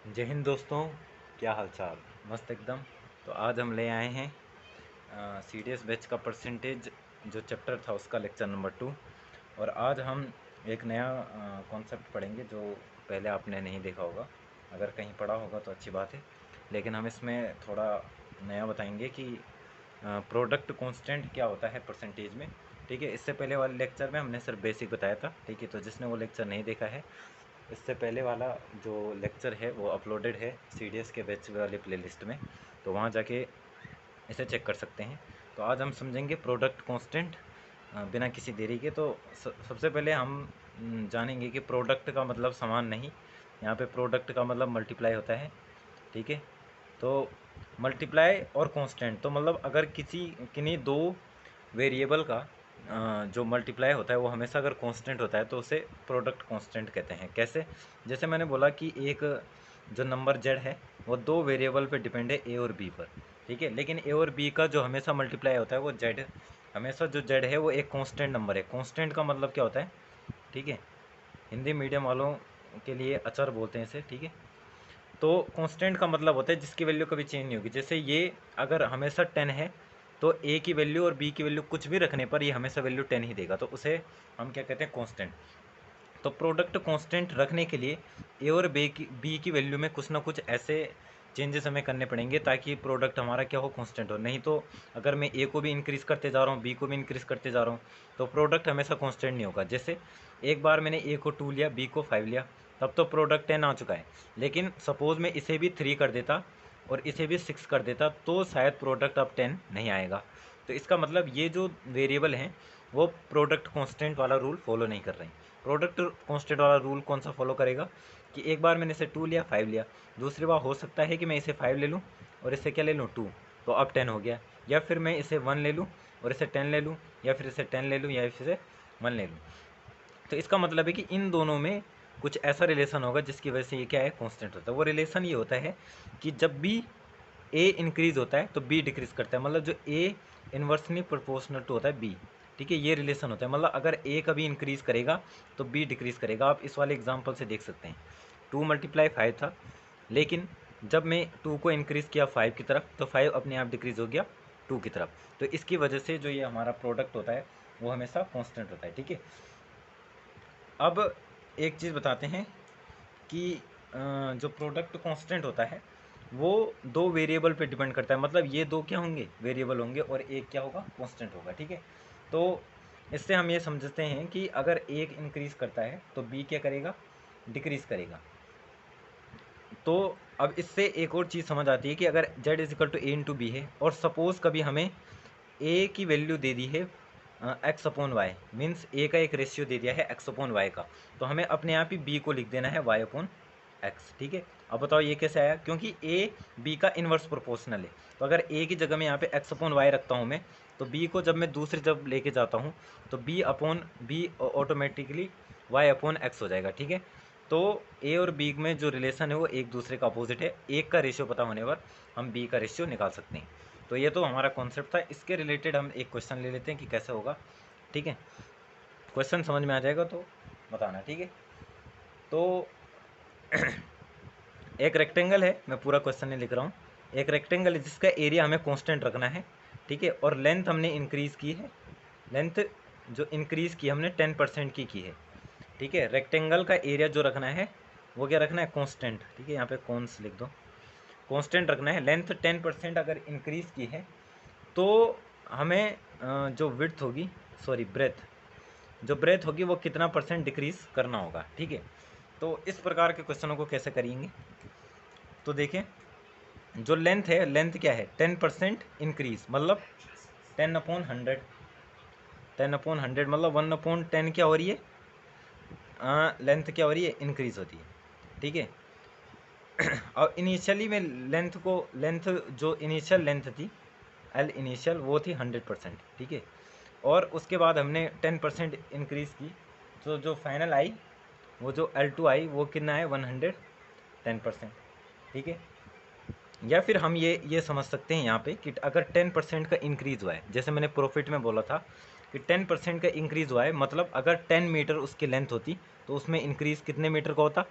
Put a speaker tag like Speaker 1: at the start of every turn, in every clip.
Speaker 1: जय हिंद दोस्तों, क्या हाल चाल। मस्त एकदम। तो आज हम ले आए हैं सी डी एस बैच का परसेंटेज जो चैप्टर था उसका लेक्चर नंबर 2। और आज हम एक नया कॉन्सेप्ट पढ़ेंगे जो पहले आपने नहीं देखा होगा। अगर कहीं पढ़ा होगा तो अच्छी बात है, लेकिन हम इसमें थोड़ा नया बताएंगे कि प्रोडक्ट कांस्टेंट क्या होता है परसेंटेज में। ठीक है, इससे पहले वाले लेक्चर में हमने सिर्फ बेसिक बताया था। ठीक है, तो जिसने वो लेक्चर नहीं देखा है, इससे पहले वाला जो लेक्चर है वो अपलोडेड है सी डी एस के बैच वाले प्लेलिस्ट में, तो वहाँ जाके इसे चेक कर सकते हैं। तो आज हम समझेंगे प्रोडक्ट कांस्टेंट बिना किसी देरी के। तो सबसे पहले हम जानेंगे कि प्रोडक्ट का मतलब समान नहीं, यहाँ पे प्रोडक्ट का मतलब मल्टीप्लाई होता है। ठीक है, तो मल्टीप्लाई और कांस्टेंट तो मतलब अगर किसी किन्हीं दो वेरिएबल का जो मल्टीप्लाई होता है वो हमेशा अगर कांस्टेंट होता है तो उसे प्रोडक्ट कांस्टेंट कहते हैं। कैसे? जैसे मैंने बोला कि एक जो नंबर z है वो दो वेरिएबल पे डिपेंड है, a और b पर। ठीक है, लेकिन a और b का जो हमेशा मल्टीप्लाई होता है वो z, हमेशा जो z है वो एक कांस्टेंट नंबर है। कांस्टेंट का मतलब क्या होता है? ठीक है, हिंदी मीडियम वालों के लिए अचर बोलते हैं इसे। ठीक है, तो कांस्टेंट का मतलब होता है जिसकी वैल्यू कभी चेंज नहीं होगी। जैसे ये अगर हमेशा 10 है तो ए की वैल्यू और बी की वैल्यू कुछ भी रखने पर ये हमेशा वैल्यू 10 ही देगा, तो उसे हम क्या कहते हैं? कांस्टेंट। तो प्रोडक्ट कांस्टेंट रखने के लिए ए और बी की वैल्यू में कुछ ना कुछ ऐसे चेंजेस हमें करने पड़ेंगे ताकि प्रोडक्ट हमारा क्या हो? कांस्टेंट हो। नहीं तो अगर मैं ए को भी इंक्रीज़ करते जा रहा हूँ, बी को भी इंक्रीज़ करते जा रहा हूँ, तो प्रोडक्ट हमेशा कांस्टेंट नहीं होगा। जैसे एक बार मैंने ए को 2 लिया, बी को 5 लिया, तब तो प्रोडक्ट 10 आ चुका है। लेकिन सपोज़ मैं इसे भी 3 कर देता और इसे भी 6 कर देता तो शायद प्रोडक्ट अब 10 नहीं आएगा। तो इसका मतलब ये जो वेरिएबल हैं वो प्रोडक्ट कांस्टेंट वाला रूल फॉलो नहीं कर रहे हैं। प्रोडक्ट कांस्टेंट वाला रूल कौन सा फॉलो करेगा कि एक बार मैंने इसे 2 लिया, 5 लिया, दूसरी बार हो सकता है कि मैं इसे 5 ले लूँ और इसे क्या ले लूँ? 2, तो अब 10 हो गया। या फिर मैं इसे 1 ले लूँ और इसे 10 ले लूँ, या फिर इसे 10 ले लूँ या फिर इसे 1 ले लूँ। तो इसका मतलब है कि इन दोनों में कुछ ऐसा रिलेशन होगा जिसकी वजह से ये क्या है? कांस्टेंट होता है। वो रिलेशन ये होता है कि जब भी ए इंक्रीज़ होता है तो बी डिक्रीज़ करता है। मतलब जो ए इन्वर्सली प्रोपोर्शनल टू होता है बी। ठीक है, ये रिलेशन होता है। मतलब अगर ए कभी इंक्रीज़ करेगा तो बी डिक्रीज़ करेगा। आप इस वाले एग्जांपल से देख सकते हैं। 2 मल्टीप्लाई 5 था, लेकिन जब मैं 2 को इंक्रीज़ किया 5 की तरफ तो 5 अपने आप डिक्रीज़ हो गया 2 की तरफ। तो इसकी वजह से जो ये हमारा प्रोडक्ट होता है वो हमेशा कांस्टेंट होता है। ठीक है, अब एक चीज़ बताते हैं कि जो प्रोडक्ट कांस्टेंट होता है वो दो वेरिएबल पे डिपेंड करता है। मतलब ये दो क्या होंगे? वेरिएबल होंगे, और एक क्या होगा? कांस्टेंट होगा। ठीक है, तो इससे हम ये समझते हैं कि अगर एक इंक्रीज़ करता है तो बी क्या करेगा? डिक्रीज़ करेगा। तो अब इससे एक और चीज़ समझ आती है कि अगर z is equal to A into B है और सपोज़ कभी हमें ए की वैल्यू दे दी है एक्स अपॉन वाई, मीन्स ए का एक रेशियो दे दिया है एक्स अपॉन वाई का, तो हमें अपने आप ही बी को लिख देना है वाई अपॉन एक्स। ठीक है, अब बताओ ये कैसे आया? क्योंकि ए बी का इन्वर्स प्रोपोर्शनल है। तो अगर ए की जगह में यहाँ पे एक्स अपॉन वाई रखता हूँ मैं, तो बी को जब मैं दूसरी जब लेके जाता हूँ तो B upon B automatically Y upon X हो जाएगा। ठीक है, तो ए और बी में जो रिलेशन है वो एक दूसरे का अपोजिट है। एक का रेशियो पता होने पर हम बी का रेशियो निकाल सकते हैं। तो ये तो हमारा कॉन्सेप्ट था। इसके रिलेटेड हम एक क्वेश्चन ले लेते हैं कि कैसे होगा। ठीक है, क्वेश्चन समझ में आ जाएगा तो बताना। ठीक है, तो एक रेक्टेंगल है, मैं पूरा क्वेश्चन नहीं लिख रहा हूँ। एक रेक्टेंगल है जिसका एरिया हमें कांस्टेंट रखना है। ठीक है, और लेंथ हमने इंक्रीज़ की है। लेंथ जो इंक्रीज़ की हमने 10% की है। ठीक है, रेक्टेंगल का एरिया जो रखना है वो क्या रखना है? कांस्टेंट। ठीक है, यहाँ पे कॉन्स लिख दो, कांस्टेंट रखना है। लेंथ 10% अगर इंक्रीज़ की है तो हमें जो विड्थ होगी, सॉरी ब्रेथ, जो ब्रेथ होगी वो कितना परसेंट डिक्रीज़ करना होगा। ठीक है, तो इस प्रकार के क्वेश्चनों को कैसे करेंगे? तो देखें, जो लेंथ है, लेंथ क्या है? 10% इंक्रीज, मतलब 10/100। 10/100 मतलब 1/10 क्या हो रही है? लेंथ क्या हो रही है? इंक्रीज होती है। ठीक है, और इनिशियली में लेंथ जो इनिशियल लेंथ थी, एल इनिशियल, वो थी 100%। ठीक है, और उसके बाद हमने 10% इंक्रीज़ की, तो जो फाइनल आई, वो जो L2 आई वो कितना है? 110%। ठीक है, या फिर हम ये समझ सकते हैं यहाँ पे कि अगर 10% का इंक्रीज़ हुआ है, जैसे मैंने प्रॉफिट में बोला था कि 10% का इंक्रीज़ हुआ है, मतलब अगर 10 मीटर उसकी लेंथ होती तो उसमें इंक्रीज़ कितने मीटर का होता?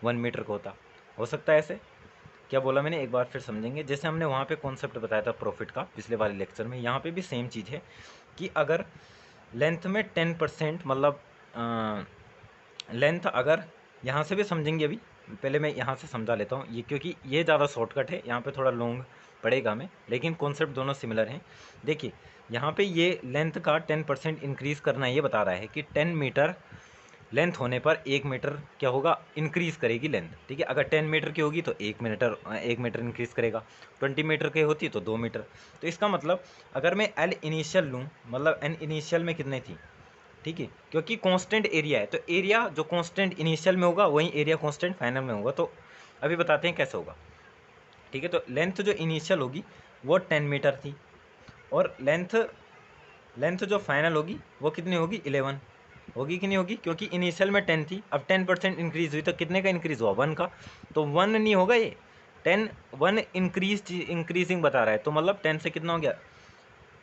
Speaker 1: 1 मीटर का होता। हो सकता है ऐसे? क्या बोला मैंने, एक बार फिर समझेंगे। जैसे हमने वहाँ पे कॉन्सेप्ट बताया था प्रॉफिट का पिछले वाले लेक्चर में, यहाँ पे भी सेम चीज़ है कि अगर लेंथ में 10% मतलब लेंथ अगर, यहाँ से भी समझेंगे अभी, पहले मैं यहाँ से समझा लेता हूँ ये, क्योंकि ये ज़्यादा शॉर्टकट है, यहाँ पे थोड़ा लॉन्ग पड़ेगा हमें, लेकिन कॉन्सेप्ट दोनों सिमिलर हैं। देखिए यहाँ पे ये लेंथ का 10% इंक्रीज़ करना ये बता रहा है कि 10 मीटर लेंथ होने पर 1 मीटर क्या होगा, इंक्रीज़ करेगी लेंथ। ठीक है, अगर 10 मीटर की होगी तो 1 मीटर इंक्रीज़ करेगा, 20 मीटर की होती तो 2 मीटर। तो इसका मतलब अगर मैं एल इनिशियल लूँ, मतलब एन इनिशियल में कितनी थी, ठीक है, क्योंकि कांस्टेंट एरिया है, तो एरिया जो कांस्टेंट इनिशियल में होगा वही एरिया कांस्टेंट फाइनल में होगा। तो अभी बताते हैं कैसे होगा। ठीक है, तो लेंथ जो इनिशियल होगी वो 10 मीटर थी, और लेंथ लेंथ जो फाइनल होगी वो कितनी होगी, 11 होगी कि नहीं होगी, क्योंकि इनिशियल में 10 थी, अब 10% इंक्रीज हुई तो कितने का इंक्रीज हुआ, 1 का। तो 1 नहीं होगा ये, 10 1 इंक्रीजिंग बता रहा है, तो मतलब 10 से कितना हो गया,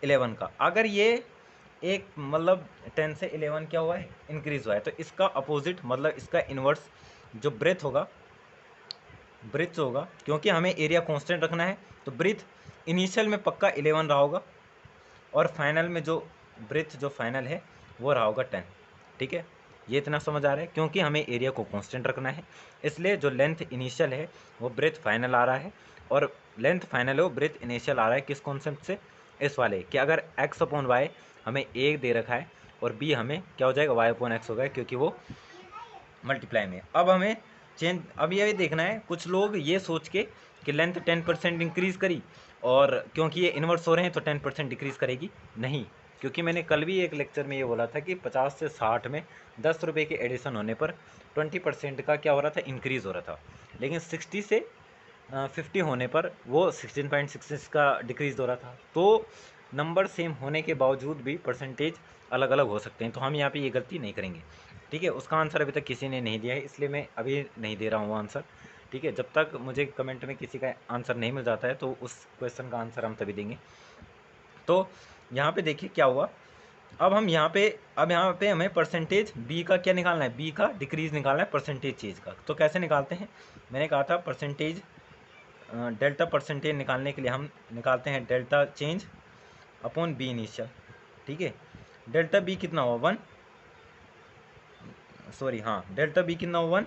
Speaker 1: 11 का। अगर ये एक मतलब 10 से 11 क्या हुआ है, इंक्रीज हुआ है, तो इसका अपोजिट मतलब इसका इन्वर्स जो ब्रेथ होगा, क्योंकि हमें एरिया कांस्टेंट रखना है, तो ब्रेथ इनिशियल में पक्का 11 रहा होगा, और फाइनल में जो ब्रेथ जो फाइनल है वो रहा होगा 10। ठीक है, ये इतना समझ आ रहा है, क्योंकि हमें एरिया को कांस्टेंट रखना है, इसलिए जो लेंथ इनिशियल है वो ब्रेथ फाइनल आ रहा है, और लेंथ फाइनल है वो ब्रेथ इनिशियल आ रहा है। किस कॉन्सेप्ट से, इस वाले कि अगर x अपॉन वाई हमें a दे रखा है और b हमें क्या हो जाएगा, y अपॉन x हो गया, क्योंकि वो मल्टीप्लाई में। अब हमें चेंज, अब ये देखना है, कुछ लोग ये सोच के कि लेंथ 10% इंक्रीज़ करी और क्योंकि ये इन्वर्स हो रहे हैं तो 10% डिक्रीज़ करेगी, नहीं, क्योंकि मैंने कल भी एक लेक्चर में ये बोला था कि 50 से 60 में 10 रुपये के एडिशन होने पर 20% का क्या हो रहा था, इंक्रीज़ हो रहा था, लेकिन 60 से 50 होने पर वो 16.66 का डिक्रीज़ हो रहा था। तो नंबर सेम होने के बावजूद भी परसेंटेज अलग अलग हो सकते हैं, तो हम यहाँ पे ये गलती नहीं करेंगे। ठीक है, उसका आंसर अभी तक किसी ने नहीं दिया है, इसलिए मैं अभी नहीं दे रहा हूँ वो आंसर। ठीक है, जब तक मुझे कमेंट में किसी का आंसर नहीं मिल जाता है तो उस क्वेश्चन का आंसर हम तभी देंगे। तो यहाँ पे देखिए क्या हुआ, अब यहाँ पे हमें परसेंटेज बी का क्या निकालना है, बी का डिक्रीज निकालना है परसेंटेज चेंज का। तो कैसे निकालते हैं, मैंने कहा था परसेंटेज डेल्टा परसेंटेज निकालने के लिए हम निकालते हैं delta change upon B initial. ठीक है, डेल्टा बी कितना हुआ, 1, सॉरी हाँ, डेल्टा बी कितना हुआ 1,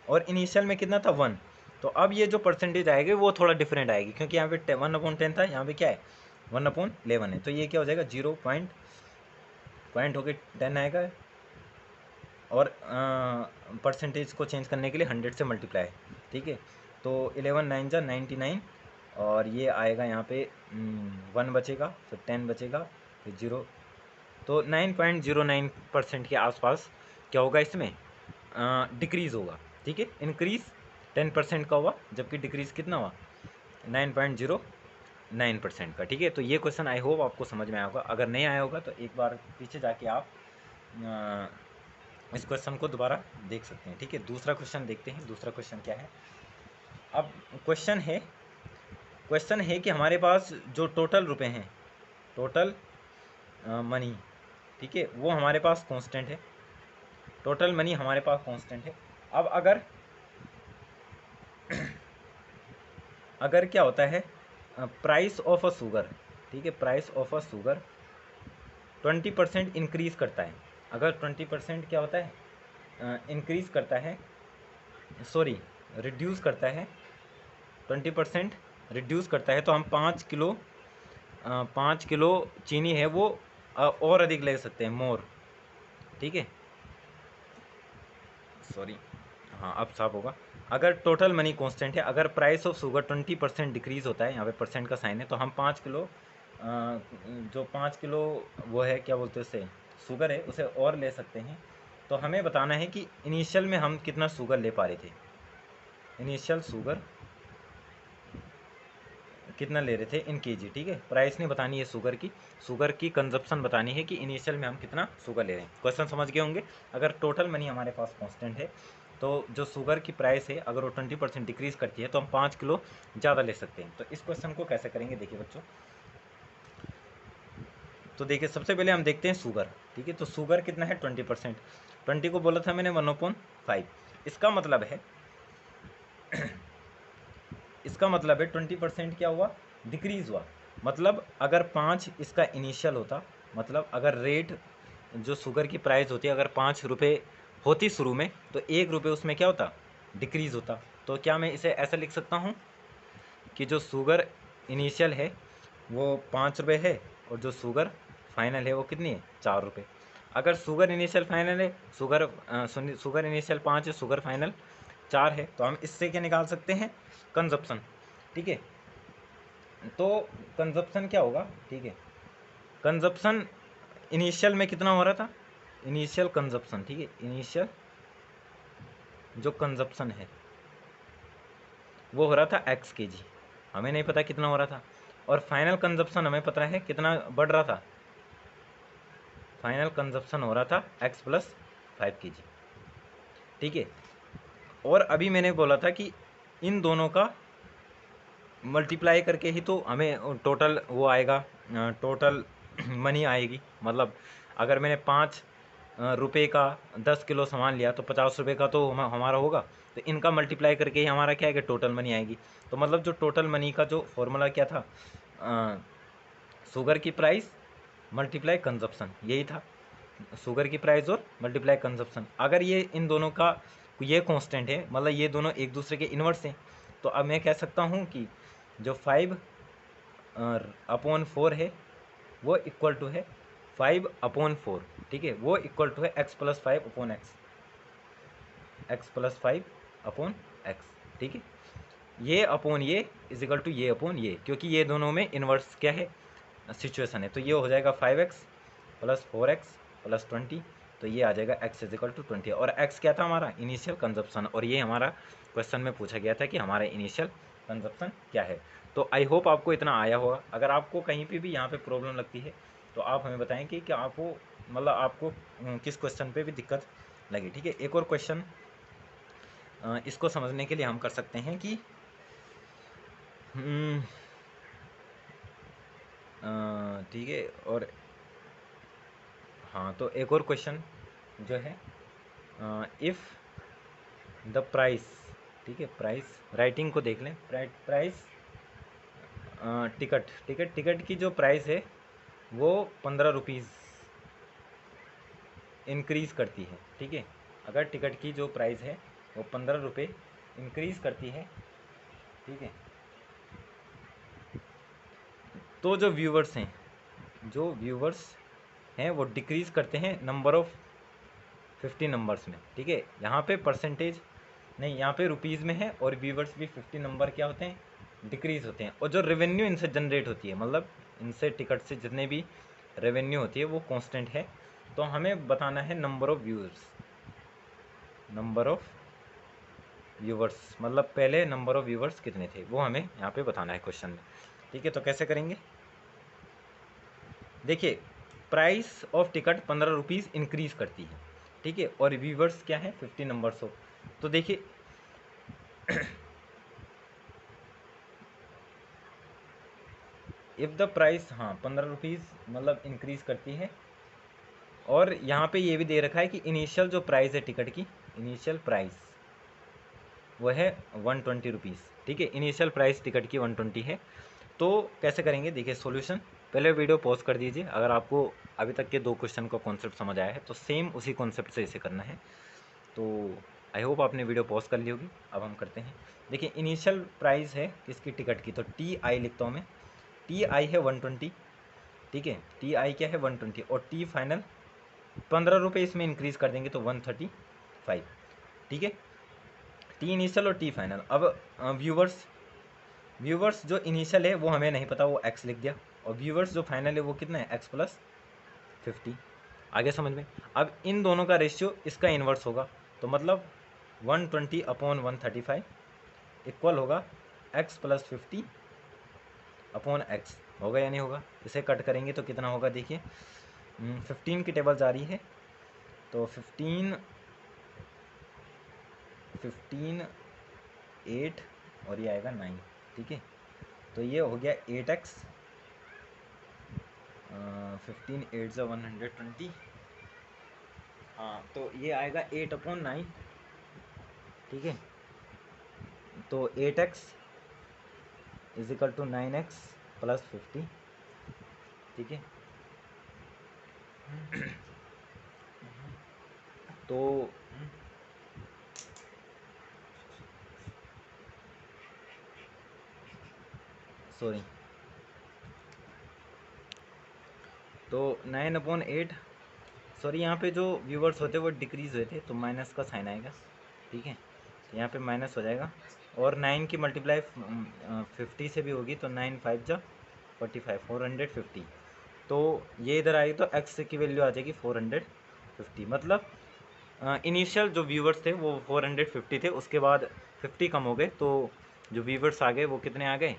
Speaker 1: और इनिशियल में कितना था 1। तो अब ये जो परसेंटेज आएगी वो थोड़ा डिफरेंट आएगी, क्योंकि यहाँ पे 1/10 था, यहाँ पे क्या है 1/11 है, तो ये क्या हो जाएगा 0 पॉइंट होके 10 आएगा, और परसेंटेज को चेंज करने के लिए 100 से मल्टीप्लाई। ठीक है, तो 11 9 जा 99, और ये आएगा यहाँ पे 1 बचेगा, फिर 10 बचेगा, फिर 0, तो 9.09% के आसपास क्या होगा इसमें, डिक्रीज़ होगा। ठीक है, इंक्रीज़ 10% का हुआ, जबकि डिक्रीज़ कितना हुआ 9.09% का। ठीक है, तो ये क्वेश्चन आई होप आपको समझ में आया होगा, अगर नहीं आया होगा तो एक बार पीछे जाके आप इस क्वेश्चन को दोबारा देख सकते हैं। ठीक है, दूसरा क्वेश्चन देखते हैं, दूसरा क्वेश्चन क्या है। अब क्वेश्चन है कि हमारे पास जो टोटल रुपए हैं, टोटल मनी, ठीक है, वो हमारे पास कांस्टेंट है, टोटल मनी हमारे पास कांस्टेंट है। अब अगर क्या होता है, प्राइस ऑफ अ शुगर, ठीक है, price of a sugar 20% increase करता है, अगर 20% क्या होता है, इंक्रीज़ करता है, सॉरी रिड्यूस करता है, 20% रिड्यूस करता है, तो हम 5 किलो चीनी है वो और अधिक ले सकते हैं, मोर। ठीक है, सॉरी हाँ अब साफ होगा। अगर टोटल मनी कांस्टेंट है, अगर प्राइस ऑफ शुगर 20% डिक्रीज़ होता है, यहाँ पे परसेंट का साइन है, तो हम 5 किलो जो 5 किलो वो है क्या बोलते हैं उसे, शुगर है, उसे और ले सकते हैं। तो हमें बताना है कि इनिशियल में हम कितना शुगर ले पा रहे थे, इनिशियल शुगर कितना ले रहे थे इन केजी। ठीक है, प्राइस नहीं बतानी है शुगर की कंजप्शन बतानी है कि इनिशियल में हम कितना शुगर ले रहे हैं। क्वेश्चन समझ गए होंगे। अगर टोटल मनी हमारे पास कांस्टेंट है तो जो शुगर की प्राइस है अगर वो 20% डिक्रीज़ करती है तो हम 5 किलो ज़्यादा ले सकते हैं। तो इस क्वेश्चन को कैसे करेंगे देखिए बच्चों, तो देखिए सबसे पहले हम देखते हैं शुगर। ठीक है, तो शुगर कितना है 20%, 20 को बोला था मैंने 1/5। इसका मतलब है इसका मतलब है 20% क्या हुआ, डिक्रीज़ हुआ। मतलब अगर 5 इसका इनिशियल होता, मतलब अगर रेट जो शुगर की प्राइस होती है अगर 5 रुपये होती शुरू में, तो 1 रुपये उसमें क्या होता, डिक्रीज़ होता। तो क्या मैं इसे ऐसा लिख सकता हूँ कि जो शुगर इनिशियल है वो 5 रुपये है और जो शुगर फाइनल है वो कितनी है, 4 रुपये। अगर शुगर इनिशियल फाइनल है, शुगर इनिशियल 5 है, शुगर फाइनल 4 है, तो हम इससे क्या निकाल सकते हैं, कंजप्शन। ठीक है, तो कंजप्शन क्या होगा, ठीक है, कंजप्शन इनिशियल में कितना हो रहा था, इनिशियल कंजप्शन, ठीक है, इनिशियल जो कंजप्शन है वो हो रहा था x kg, हमें नहीं पता कितना हो रहा था। और फाइनल कंजप्शन हमें पता है कितना बढ़ रहा था, फाइनल कंजप्शन हो रहा था x + 5 kg। ठीक है, और अभी मैंने बोला था कि इन दोनों का मल्टीप्लाई करके ही तो हमें टोटल वो आएगा, टोटल मनी आएगी। मतलब अगर मैंने 5 रुपये का 10 किलो सामान लिया तो 50 रुपये का तो हमारा होगा, तो इनका मल्टीप्लाई करके ही हमारा क्या आएगा, टोटल मनी आएगी। तो मतलब जो टोटल मनी का जो फॉर्मूला क्या था, शुगर की प्राइस मल्टीप्लाई कंजप्शन, यही था, शुगर की प्राइस और मल्टीप्लाई कंजप्शन। अगर ये इन दोनों का ये कांस्टेंट है, मतलब ये दोनों एक दूसरे के इन्वर्स हैं, तो अब मैं कह सकता हूँ कि जो 5/4 है वो इक्वल टू है 5/4। ठीक है, वो इक्वल टू है x + 5/x, x + 5/x। ठीक है, ये अपॉन ये इज इक्वल टू ये अपॉन ये, क्योंकि ये दोनों में इन्वर्स क्या है, सिचुएशन है। तो ये हो जाएगा 5x + 4x + 20, तो ये आ जाएगा x इज इक्वल टू 20। और x क्या था हमारा, इनिशियल कंजप्शन, और ये हमारा क्वेश्चन में पूछा गया था कि हमारा इनिशियल कंजप्शन क्या है। तो आई होप आपको इतना आया होगा। अगर आपको कहीं पे भी यहाँ पे प्रॉब्लम लगती है तो आप हमें बताएं कि आपको मतलब आपको किस क्वेश्चन पे भी दिक्कत लगी। ठीक है, एक और क्वेश्चन इसको समझने के लिए हम कर सकते हैं कि ठीक है, और हाँ, तो एक और क्वेश्चन जो है, इफ़ द प्राइस, ठीक है, प्राइस राइटिंग को देख लें, प्राइस टिकट की जो प्राइस है वो 15 रुपीज़ इंक्रीज़ करती है। ठीक है, अगर टिकट की जो प्राइस है वो 15 रुपये इंक्रीज़ करती है, ठीक है, तो जो व्यूवर्स हैं वो डिक्रीज़ करते हैं नंबर ऑफ़ 50 नंबर्स में। ठीक है, यहाँ पे परसेंटेज नहीं, यहाँ पे रुपीज़ में है, और व्यूवर्स भी 50 नंबर क्या होते हैं, डिक्रीज़ होते हैं। और जो रेवेन्यू इनसे जनरेट होती है, मतलब इनसे टिकट से जितने भी रेवेन्यू होती है वो कांस्टेंट है। तो हमें बताना है number of viewers, number of viewers, मतलब पहले नंबर ऑफ़ व्यूवर्स कितने थे वो हमें यहाँ पे बताना है क्वेश्चन में। ठीक है, तो कैसे करेंगे, देखिए, price of ticket 15 rupees increase करती है, ठीक है, और व्यूवर्स क्या है, 50 नंबर्स हो। तो देखिए इफ़ द प्राइस, हाँ, 15 रुपीज़ मतलब इंक्रीज़ करती है। और यहाँ पे ये भी दे रखा है कि इनिशियल जो प्राइस है टिकट की, इनिशियल प्राइस वो है 120 रुपीज़। ठीक है, इनिशियल प्राइस टिकट की 120 है। तो कैसे करेंगे, देखिए सॉल्यूशन, पहले वीडियो पॉज कर दीजिए। अगर आपको अभी तक के 2 क्वेश्चन का कॉन्सेप्ट समझ आया है तो सेम उसी कॉन्सेप्ट से इसे करना है। तो आई होप आपने वीडियो पॉज कर ली होगी। अब हम करते हैं। देखिए, इनिशियल प्राइस है किसकी, टिकट की, तो टी आई लिखता हूँ मैं, टी आई है 120। ठीक है, टी आई क्या है 120, और टी फाइनल 15 रुपये इसमें इंक्रीज़ कर देंगे तो 135। ठीक है, टी इनिशियल और टी फाइनल। अब व्यूवर्स जो इनिशियल है वो हमें नहीं पता, वो एक्स लिख दिया, और व्यूवर्स जो फाइनल है वो कितना है, एक्स + 50। आगे समझ में। अब इन दोनों का रेशियो इसका इन्वर्स होगा, तो मतलब 120/135 इक्वल होगा x + 50/x। होगा या नहीं होगा, इसे कट करेंगे तो कितना होगा, देखिए 15 की टेबल जा रही है, तो 15 8 और ये आएगा 9। ठीक है, तो ये हो गया 8x, 15 8 ज़ा 120, हाँ, तो ये आएगा 8/9। ठीक है, तो 8x is equal to 9x plus 50, ठीक है। तो सॉरी, तो 9/8, सॉरी यहाँ पे जो व्यूवर्स होते वो डिक्रीज हुए थे तो माइनस का साइन आएगा, ठीक है। तो यहाँ पे माइनस हो जाएगा, और 9 की मल्टीप्लाई 50 से भी होगी तो 9 5 जा 45, 450। तो ये इधर आएगी तो x की वैल्यू आ जाएगी 450। मतलब इनिशियल जो व्यूवर्स थे वो 450 थे, उसके बाद 50 कम हो गए, तो जो व्यूवर्स आ गए वो कितने आ गए।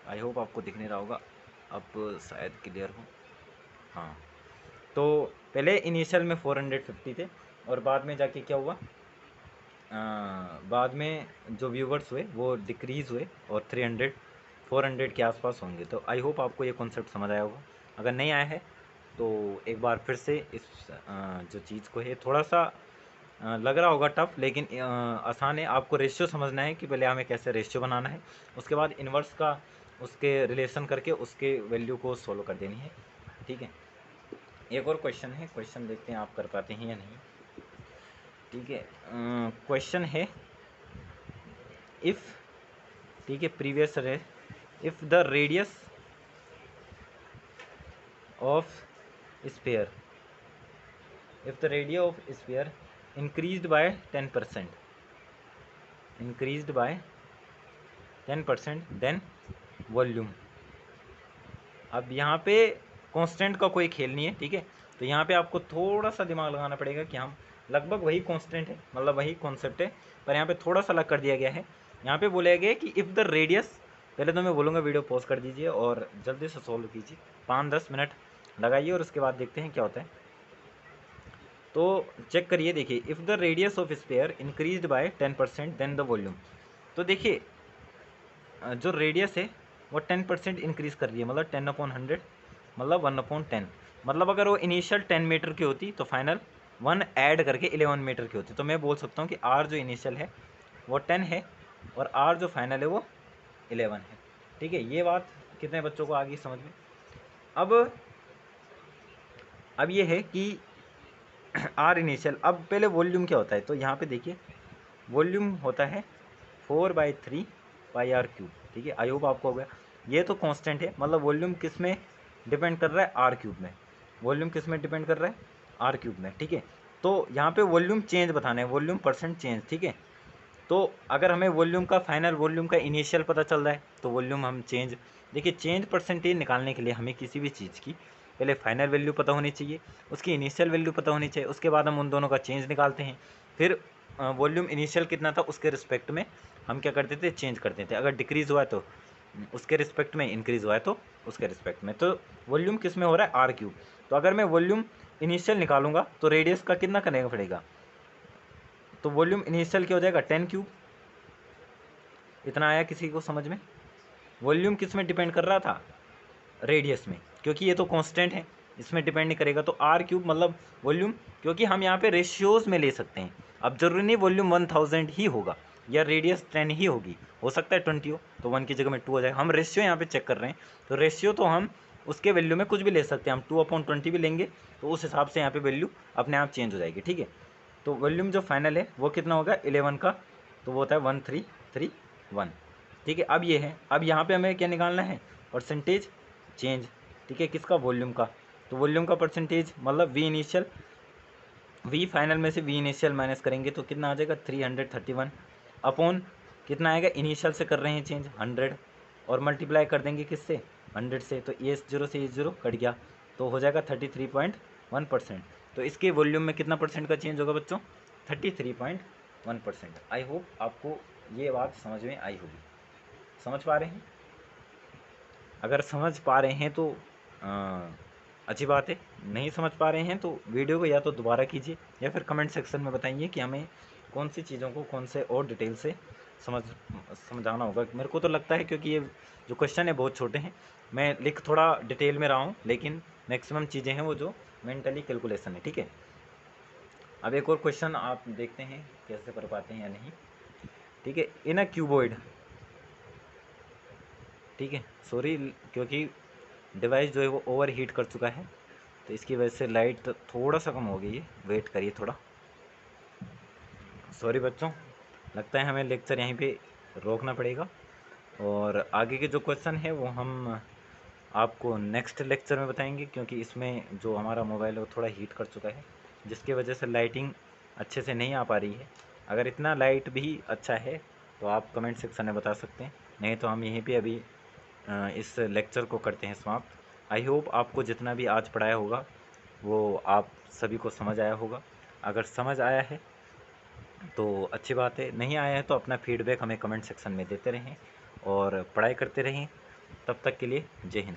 Speaker 1: आई होप आपको दिख नहीं रहा होगा, अब शायद क्लियर हो। हाँ, तो पहले इनिशियल में 450 थे, और बाद में जाके क्या हुआ, बाद में जो व्यूवर्स हुए वो डिक्रीज़ हुए, और 400 के आसपास होंगे। तो आई होप आपको ये कॉन्सेप्ट समझ आया होगा। अगर नहीं आया है तो एक बार फिर से इस जो चीज़ को है, थोड़ा सा लग रहा होगा टफ, लेकिन आसान है। आपको रेशियो समझना है कि पहले हमें कैसे रेशियो बनाना है, उसके बाद इन्वर्स का उसके रिलेशन करके उसके वैल्यू को सोल्व कर देनी है, ठीक है। एक और क्वेश्चन है, क्वेश्चन देखते हैं आप कर पाते हैं या नहीं, ठीक है। क्वेश्चन है, इफ़, ठीक है, प्रीवियस है, if the radius of sphere, if the radius of sphere increased by 10%, increased by 10%, then volume. अब यहाँ पे कांस्टेंट का कोई खेल नहीं है, ठीक है। तो यहाँ पे आपको थोड़ा सा दिमाग लगाना पड़ेगा कि हम लगभग वही कांस्टेंट है, मतलब वही कॉन्सेप्ट है, पर यहाँ पे थोड़ा सा अलग कर दिया गया है। यहाँ पे बोला गया है कि इफ़ द रेडियस, पहले तो मैं बोलूँगा वीडियो पॉज कर दीजिए और जल्दी से सॉल्व कीजिए, 5-10 मिनट लगाइए, और उसके बाद देखते हैं क्या होता है। तो चेक करिए, देखिए, if the radius of sphere increased by 10% then the volume. तो देखिए जो रेडियस है वो 10% इंक्रीज़ कर रही है, मतलब 10/100, मतलब 1/10। मतलब अगर वो इनिशियल 10 मीटर की होती तो फाइनल 1 ऐड करके 11 मीटर की होती। तो मैं बोल सकता हूँ कि आर जो इनिशियल है वो 10 है, और आर जो फाइनल है वो 11 है, ठीक है। ये बात कितने बच्चों को आ गई समझ में। अब ये है कि आर इनिशियल, अब पहले वॉल्यूम क्या होता है, तो यहाँ पे देखिए वॉल्यूम होता है 4/3πr³, ठीक है। आई होप आपको हो गया। ये तो कांस्टेंट है, मतलब वॉल्यूम किस में डिपेंड कर रहा है, r³ में। वॉल्यूम किस में डिपेंड कर रहा है, r³ में, ठीक है। तो यहाँ पे वॉल्यूम चेंज बताना है, वॉल्यूम परसेंट चेंज, ठीक है। तो अगर हमें वॉल्यूम का फाइनल वॉल्यूम का इनिशियल पता चल रहा है तो वॉल्यूम हम चेंज, देखिए चेंज परसेंटेज निकालने के लिए हमें किसी भी चीज़ की पहले फाइनल वैल्यू पता होनी चाहिए, उसकी इनिशियल वैल्यू पता होनी चाहिए, उसके बाद हम उन दोनों का चेंज निकालते हैं। फिर वॉल्यूम इनिशियल कितना था उसके रिस्पेक्ट में हम क्या करते थे, चेंज करते थे। अगर डिक्रीज़ हुआ है तो उसके रिस्पेक्ट में, इंक्रीज़ हुआ है तो उसके रिस्पेक्ट में। तो वॉल्यूम किस में हो रहा है, r³। तो अगर मैं वॉल्यूम इनिशियल निकालूंगा तो रेडियस का कितना करने का पड़ेगा, तो वॉल्यूम इनिशियल क्या हो जाएगा, 10³। इतना आया किसी को समझ में। वॉल्यूम किस में डिपेंड कर रहा था, रेडियस में, क्योंकि ये तो कांस्टेंट है, इसमें डिपेंड नहीं करेगा। तो r³ मतलब वॉल्यूम, क्योंकि हम यहाँ पे रेशियोज में ले सकते हैं। अब जरूरी नहीं वॉल्यूम 1000 ही होगा या रेडियस 10 ही होगी, हो सकता है 20 हो, तो 1 की जगह में 2 हो जाएगा। हम रेशियो यहाँ पे चेक कर रहे हैं, तो रेशियो तो हम उसके वैल्यू में कुछ भी ले सकते हैं, हम 2/20 भी लेंगे तो उस हिसाब से यहाँ पे वैल्यू अपने आप चेंज हो जाएगी, ठीक है। तो वॉल्यूम जो फाइनल है वो कितना होगा, 11 का, तो वो होता है 1331, ठीक है। अब ये है, अब यहाँ पे हमें क्या निकालना है, परसेंटेज चेंज, ठीक है, किसका, वॉल्यूम का। तो वॉल्यूम का परसेंटेज मतलब वी इनिशियल, वी फाइनल में से वी इनिशियल माइनस करेंगे तो कितना आ जाएगा, 331 अपॉन कितना आएगा, इनिशियल से कर रहे हैं चेंज 100, और मल्टीप्लाई कर देंगे किससे, 100 से, तो ये 0 से ये 0 कट गया, तो हो जाएगा 33.1%। तो इसके वॉल्यूम में कितना परसेंट का चेंज होगा बच्चों, 33.1%। आई होप आपको ये बात समझ में आई होगी। समझ पा रहे हैं, अगर समझ पा रहे हैं तो अच्छी बात है, नहीं समझ पा रहे हैं तो वीडियो को या तो दोबारा कीजिए या फिर कमेंट सेक्शन में बताइए कि हमें कौन सी चीज़ों को कौन से और डिटेल से समझाना होगा। मेरे को तो लगता है क्योंकि ये जो क्वेश्चन है बहुत छोटे हैं, मैं लिख थोड़ा डिटेल में रहा हूँ, लेकिन मैक्सिमम चीज़ें हैं वो जो मेंटली कैलकुलेशन है, ठीक है। अब एक और क्वेश्चन आप देखते हैं कैसे कर पाते हैं या नहीं, ठीक है। इन अ क्यूबॉइड, ठीक है, सॉरी, क्योंकि डिवाइस जो है वो ओवर हीट कर चुका है, तो इसकी वजह से लाइट थोड़ा सा कम हो गई है। वेट करिए थोड़ा। सॉरी बच्चों, लगता है हमें लेक्चर यहीं पे रोकना पड़ेगा, और आगे के जो क्वेश्चन है वो हम आपको नेक्स्ट लेक्चर में बताएंगे, क्योंकि इसमें जो हमारा मोबाइल है वो थोड़ा हीट कर चुका है, जिसकी वजह से लाइटिंग अच्छे से नहीं आ पा रही है। अगर इतना लाइट भी अच्छा है तो आप कमेंट सेक्शन में बता सकते हैं, नहीं तो हम यहीं पे अभी इस लेक्चर को करते हैं समाप्त। आई होप आपको जितना भी आज पढ़ाया होगा वो आप सभी को समझ आया होगा। अगर समझ आया है तो अच्छी बात है, नहीं आया है तो अपना फीडबैक हमें कमेंट सेक्शन में देते रहें और पढ़ाई करते रहें। तब तक के लिए जय हिंद।